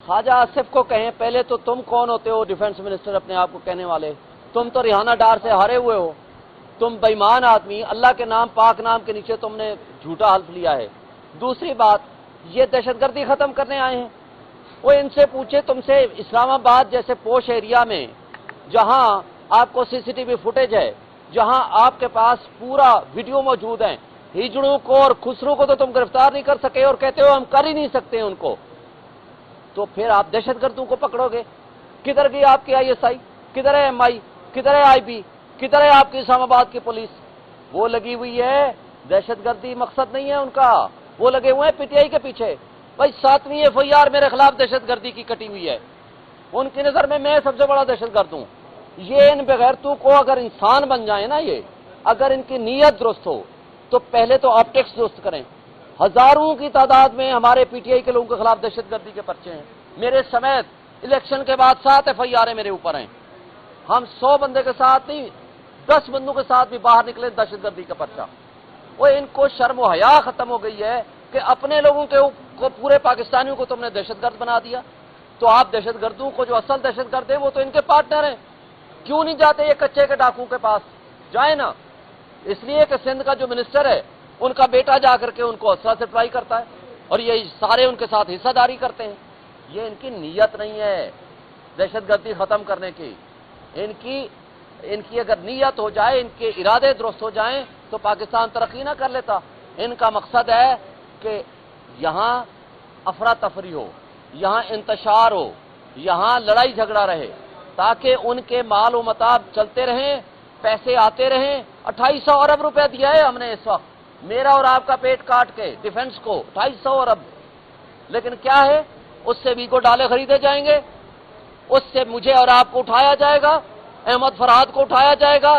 ख्वाजा आसिफ को कहें, पहले तो तुम कौन होते हो डिफेंस मिनिस्टर अपने आप को कहने वाले? तुम तो रिहाना डार से हारे हुए हो, तुम बेईमान आदमी, अल्लाह के नाम पाक नाम के नीचे तुमने झूठा हल्फ लिया है। दूसरी बात, ये दहशतगर्दी खत्म करने आए हैं। वो इनसे पूछे, तुमसे इस्लामाबाद जैसे पोश एरिया में जहां आपको सीसीटीवी फुटेज है, जहां आपके पास पूरा वीडियो मौजूद है, हिजड़ों को और खुसरू को तो तुम गिरफ्तार नहीं कर सके और कहते हो हम कर ही नहीं सकते उनको, तो फिर आप दहशतगर्दों को पकड़ोगे? किधर गई आपकी आईएसआई? किधर है एमआई? किधर है आईबी? किधर है आपकी इस्लामाबाद की पुलिस? वो लगी हुई है, दहशतगर्दी मकसद नहीं है उनका, वो लगे हुए हैं पीटीआई के पीछे। भाई 7वीं एफआईआर मेरे खिलाफ दहशतगर्दी की कटी हुई है, उनकी नजर में मैं सबसे बड़ा दहशतगर्द हूं। ये इन बेगैरतों को अगर इंसान बन जाए ना, ये अगर इनकी नीयत दुरुस्त हो तो पहले तो ऑप्टिक्स दुरुस्त करें। हजारों की तादाद में हमारे पीटीआई के लोगों के खिलाफ दहशतगर्दी के पर्चे हैं, मेरे समेत। इलेक्शन के बाद 7 एफआईआर मेरे ऊपर हैं। हम 100 बंदे के साथ नहीं, 10 बंदों के साथ भी बाहर निकले दहशतगर्दी का पर्चा। वो इनको शर्म व हया खत्म हो गई है कि अपने लोगों को, पूरे पाकिस्तानियों को तुमने दहशतगर्द बना दिया। तो आप दहशतगर्दों को, जो असल दहशतगर्द है वो तो इनके पार्टनर हैं, क्यों नहीं जाते ये कच्चे के डाकुओं के पास? जाए ना। इसलिए कि सिंध का जो मिनिस्टर है उनका बेटा जाकर के उनको असला सप्लाई करता है और ये सारे उनके साथ हिस्सादारी करते हैं। ये इनकी नीयत नहीं है दहशतगर्दी खत्म करने की। इनकी अगर नीयत हो जाए, इनके इरादे दुरुस्त हो जाएं तो पाकिस्तान तरक्की ना कर लेता। इनका मकसद है कि यहां अफरा तफरी हो, यहां इंतशार हो, यहां लड़ाई झगड़ा रहे, ताकि उनके माल व मताब चलते रहें, पैसे आते रहें। 2800 अरब रुपए दिया है हमने इस वक्त, मेरा और आपका पेट काट के डिफेंस को 2800 अरब। लेकिन क्या है, उससे वीगो डाले खरीदे जाएंगे, उससे मुझे और आपको उठाया जाएगा, अहमद फरहाद को उठाया जाएगा,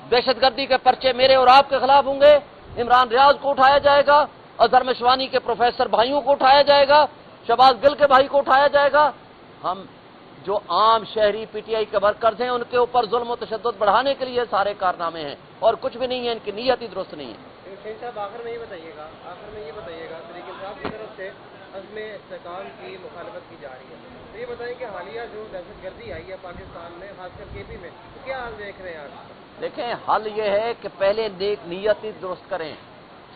दहशतगर्दी के पर्चे मेरे और आपके खिलाफ होंगे, इमरान रियाज को उठाया जाएगा, अजहर मिशवानी के प्रोफेसर भाइयों को उठाया जाएगा, शहबाज गिल के भाई को उठाया जाएगा। हम जो आम शहरी पीटीआई के वर्कर्स हैं उनके ऊपर जुल्म और तशद्दुद बढ़ाने के लिए सारे कारनामे हैं और कुछ भी नहीं है, इनकी नीयत ही दुरुस्त नहीं है। शेख साहब आखिर में ये बताइएगा तरीके साहब की तरफ से अज़्म इस्तेकाम की मुखालफत की जा रही है, तो ये बताएं कि हालिया जो दहशतगर्दी आई है पाकिस्तान में, खासकर केपी में, तो क्या हाल देख रहे हैं आज? देखें, हल ये है कि पहले नेक नीयत ही दुरुस्त करें।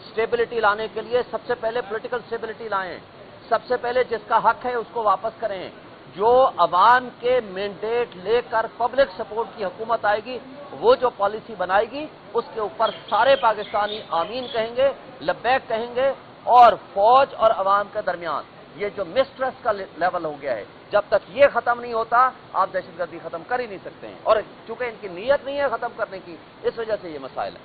स्टेबिलिटी लाने के लिए सबसे पहले पॉलिटिकल स्टेबिलिटी लाएं, सबसे पहले जिसका हक है उसको वापस करें। जो अवाम के मैंडेट लेकर पब्लिक सपोर्ट की हुकूमत आएगी, वो जो पॉलिसी बनाएगी उसके ऊपर सारे पाकिस्तानी आमीन कहेंगे, लब्बैक कहेंगे। और फौज और अवाम के दरमियान ये जो मिसट्रस्ट का लेवल हो गया है, जब तक ये खत्म नहीं होता आप दहशतगर्दी खत्म कर ही नहीं सकते हैं। और चूंकि इनकी नीयत नहीं है खत्म करने की, इस वजह से ये मसाइल है।